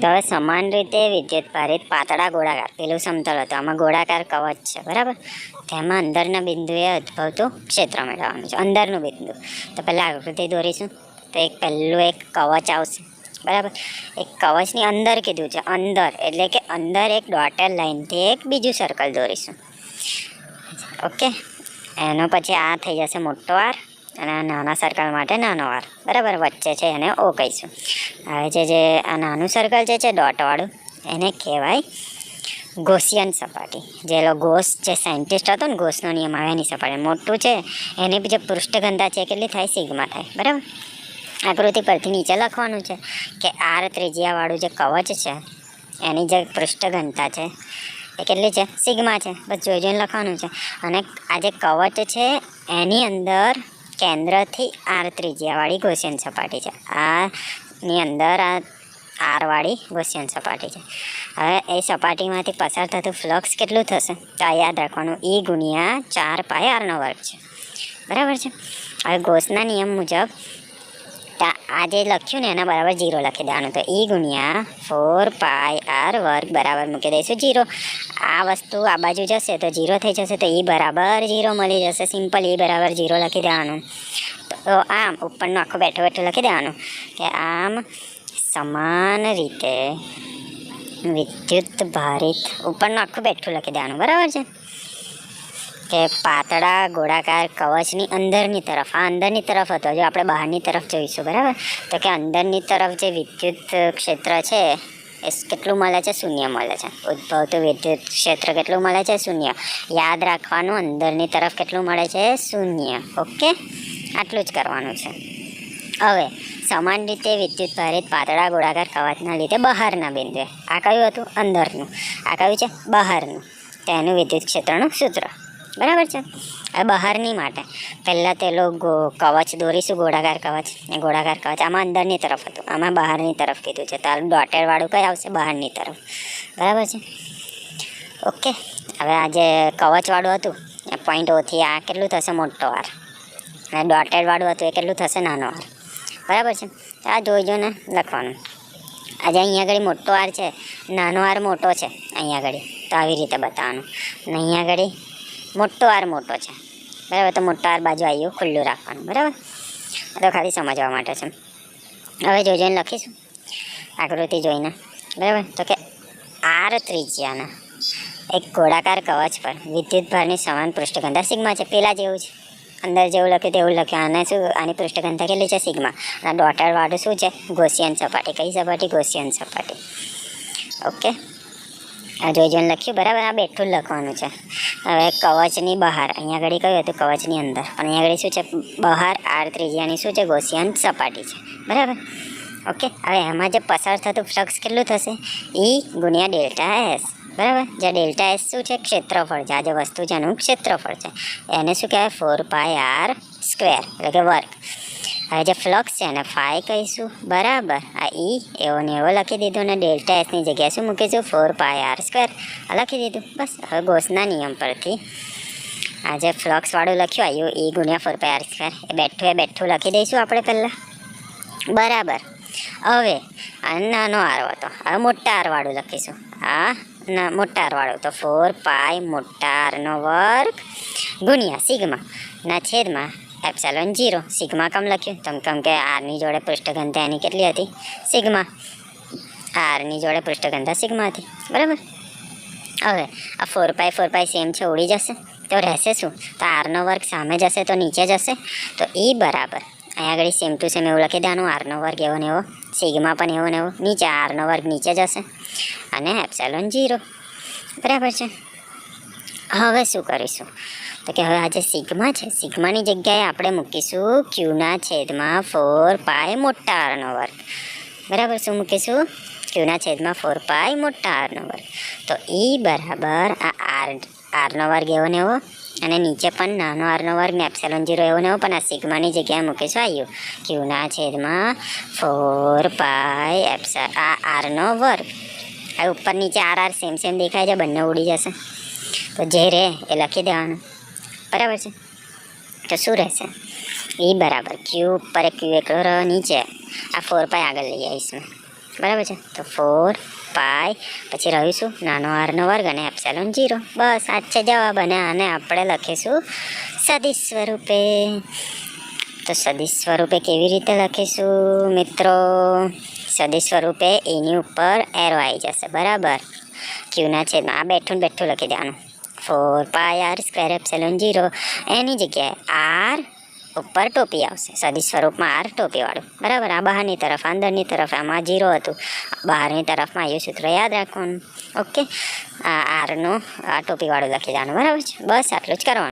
તો હવે સમાન રીતે વિદ્યુત ભારિત પાતળા ગોળાકાર, પેલું સમતળ હતું, આમાં ગોળાકાર કવચ છે બરાબર. તેમાં અંદરના બિંદુએ ઉદ્ભવતું ક્ષેત્ર મેળવવાનું છે, અંદરનું બિંદુ. તો પહેલાં આકૃતિ દોરીશું. તો પહેલું એક કવચ આવશે બરાબર. એક કવચની અંદર કીધું છે, અંદર એટલે કે અંદર એક ડોટેડ લાઇનથી એક બીજું સર્કલ દોરીશું. ઓકે, એનો પછી આ થઈ જશે મોટો આર અને આ નાના સર્કલ માટે નાનો આર બરાબર. વચ્ચે છે એને ઓ કહીશું. હવે જે આ નાનું સર્કલ છે ડોટવાળું, એને કહેવાય ગોસિયન સપાટી. જે ગોસ જે સાયન્ટિસ્ટ હતો ને, ગોસનો નિયમ આવે એની સપાટી. મોટું છે એની જે પૃષ્ઠઘનતા છે કેટલી થાય, સિગ્મા થાય બરાબર. આકૃતિ પરથી નીચે લખવાનું છે કે આર ત્રિજ્યાવાળું જે કવચ છે એની જે પૃષ્ઠઘનતા છે એ કેટલી છે, સિગ્મા છે. બસ જોઈને લખવાનું છે. અને આ જે કવચ છે એની અંદર કેન્દ્રથી આર ત્રિજ્યાવાળી ગોસિયન સપાટી છે. આની અંદર આ આરવાળી ગોસિયન સપાટી છે. હવે એ સપાટીમાંથી પસાર થતું ફ્લક્સ કેટલું થશે, તો આ યાદ રાખવાનું, E ગુણ્યા 4πr² છે બરાબર છે. હવે ગોસના નિયમ મુજબ આ જે લખ્યું ને એના બરાબર 0 લખી દેવાનું. તો E ગુણ્યા 4πr² બરાબર મૂકી દઈશું 0. આ વસ્તુ આ બાજુ જશે તો 0 થઈ જશે, તો E બરાબર 0 મળી જશે. સિમ્પલ E બરાબર 0 લખી દેવાનું. તો આમ ઉપરનું આખું બેઠું બેઠું લખી દેવાનું કે આમ સમાન રીતે વિદ્યુત ભારિત, ઉપરનું આખું બેઠું લખી દેવાનું બરાબર છે. કે પાતળા ગોળાકાર કવચની અંદરની તરફ, આ અંદરની તરફ હતો, જો આપણે બહારની તરફ જોઈશું બરાબર. તો કે અંદરની તરફ જે વિદ્યુત ક્ષેત્ર છે એ કેટલું મળે છે, 0 મળે છે. ઉદ્ભવતું વિદ્યુત ક્ષેત્ર કેટલું મળે છે, 0. યાદ રાખવાનું, અંદરની તરફ કેટલું મળે છે, 0. ઓકે, આટલું જ કરવાનું છે. હવે સમાન રીતે વિદ્યુત ભારિત પાતળા ગોળાકાર કવચના લીધે બહારના બિંદુએ, આ કયું હતું, અંદરનું, આ કયું છે, બહારનું, તેનું વિદ્યુત ક્ષેત્રનું સૂત્ર બરાબર છે. હવે બહારની માટે પહેલાં તેલો કવચ દોરીશું, ગોળાકાર કવચ. એ ગોળાકાર કવચ આમાં અંદરની તરફ હતું, આમાં બહારની તરફ કીધું છે. તારું ડોટેડવાળું કઈ આવશે, બહારની તરફ બરાબર છે. ઓકે, હવે આ જે કવચવાળું હતું એ પોઈન્ટ ઓથી આ કેટલું થશે, મોટો આર. અને ડોટેડવાળું હતું એ કેટલું થશે, નાનો આર બરાબર છે. આ જોઈજો ને લખવાનું. આજે અહીંયા આગળ મોટો આર છે, નાનો આર મોટો છે અહીંયા આગળ, તો આવી રીતે બતાવવાનું. અને અહીંયા આગળ મોટો આર મોટો છે બરાબર. તો મોટો આર બાજુ આવ્યું ખુલ્લું રાખવાનું બરાબર. તો ખાલી સમજવા માટે છે. હવે જોઈને લખીશું આકૃતિ જોઈને બરાબર. તો કે આર ત્રિજ્યાના એક ગોળાકાર કવચ પર વિદ્યુત ભારની સમાન પૃષ્ઠઘનતા સિગ્મા છે. પેલા જેવું છે, અંદર જેવું લખ્યું તેવું લખ્યું. આને શું, આની પૃષ્ઠઘનતા કેટલી છે, સિગ્મા. અને ડોટેડવાળું શું છે, ગોસિયન સપાટી. કઈ સપાટી, ગોસિયન સપાટી. ઓકે, આ જોઈને લખ્યું બરાબર. આ બેઠું જ લખવાનું છે. હવે કવચની બહાર, અહીંયા આગળ કયું હતું, કવચની અંદર, પણ અહીંયા આગળ શું છે, બહાર આર ત્રિજ્યાની શું છે, ગોસિયન સપાટી છે બરાબર. ઓકે, હવે એમાં જે પસાર થતું ફ્લક્સ કેટલું થશે, E ગુણ્યા ΔS બરાબર. જે ΔS શું છે, ક્ષેત્રફળ છે. આ જે વસ્તુ છે એનું ક્ષેત્રફળ છે. એને શું કહેવાય, 4πr² એટલે કે વર્ગ. હવે જે ફ્લક્સ છે એને ફાઈ કહીશું બરાબર. આ E એવો ને એવો લખી દીધું, અને ΔSની જગ્યાએ શું મૂકીશું, 4πr² લખી દીધું. બસ. હવે ગોસના નિયમ પરથી આ જે ફ્લક્સવાળું લખ્યું આવ્યું E ગુણ્યા 4πr², એ બેઠું લખી દઈશું આપણે પહેલાં બરાબર. હવે આ નાનો આર હતો, હવે મોટા આરવાળું લખીશું. આ મોટા આરવાળું, તો 4π મોટા r² ગુણ્યા સિગ્મા ના છેદમાં ε0. સિગ્મા કમ લખ્યું, કેમ કે આરની જોડે પૃષ્ઠઘનતા એની કેટલી હતી, સિગ્મા. આરની જોડે પૃષ્ઠઘનતા સિગ્મા હતી બરાબર. હવે આ 4π સેમ છે, ઉડી જશે તો રહેશે શું, તો r² સામે જશે તો નીચે જશે. તો E બરાબર અહીંયા આગળ સેમ ટુ સેમ એવું લખી દેવાનું, r² એવો ને એવો, સિગ્મા પણ એવો ને એવો, નીચે r² નીચે જશે અને ε0 બરાબર છે. હવે શું કરીશું, તો કે હવે આ જે સિગ્મા છે, સિગ્માની જગ્યાએ આપણે મૂકીશું Qના છેદમાં 4π મોટા r² બરાબર. શું મૂકીશું, Qના છેદમાં 4π મોટા r². તો E બરાબર આ r² એવો ને એવો, અને નીચે પણ નાનો r² ને ε0 એવો ને એવો, પણ આ સિગ્માની જગ્યાએ મૂકીશું આવ્યું Qના છેદમાં 4π આ r². હવે ઉપર નીચે r સેમ દેખાય છે, બંને ઉડી જશે. તો જે રહે એ લખી દેવાનું બરાબર છે. તો શું રહેશે, E બરાબર Q ઉપર Q એકલો નીચે આ 4π આગળ લઈ આવીશું બરાબર છે. તો 4 પાય પછી રહ્યું શું, નાનો આરનો વર્ગ અને એપ્સિલોન 0. બસ આ છે જવાબ. અને આને આપણે લખીશું સદિશ સ્વરૂપે. તો સદિશ સ્વરૂપે કેવી રીતે લખીશું મિત્રો? સદિશ સ્વરૂપે એની ઉપર એરો આવી જશે, બરાબર. ક્યુના છેદમાં આ બેઠું લખી દેવાનું. 4 પાય આર સ્ક્વેર એપ્સિલોન 0. એની જગ્યાએ આર ઉપર ટોપી આવશે. સદિશ સ્વરૂપમાં આર ટોપીવાળું, બરાબર. આ બહારની તરફ, અંદરની તરફ આમાં 0 હતું. બહારની તરફમાં આવ્યું સૂત્ર યાદ રાખવાનું. ઓકે, આ આરનું આ ટોપીવાળું લખી દેવાનું, બરાબર છે. બસ આટલું જ કરવાનું.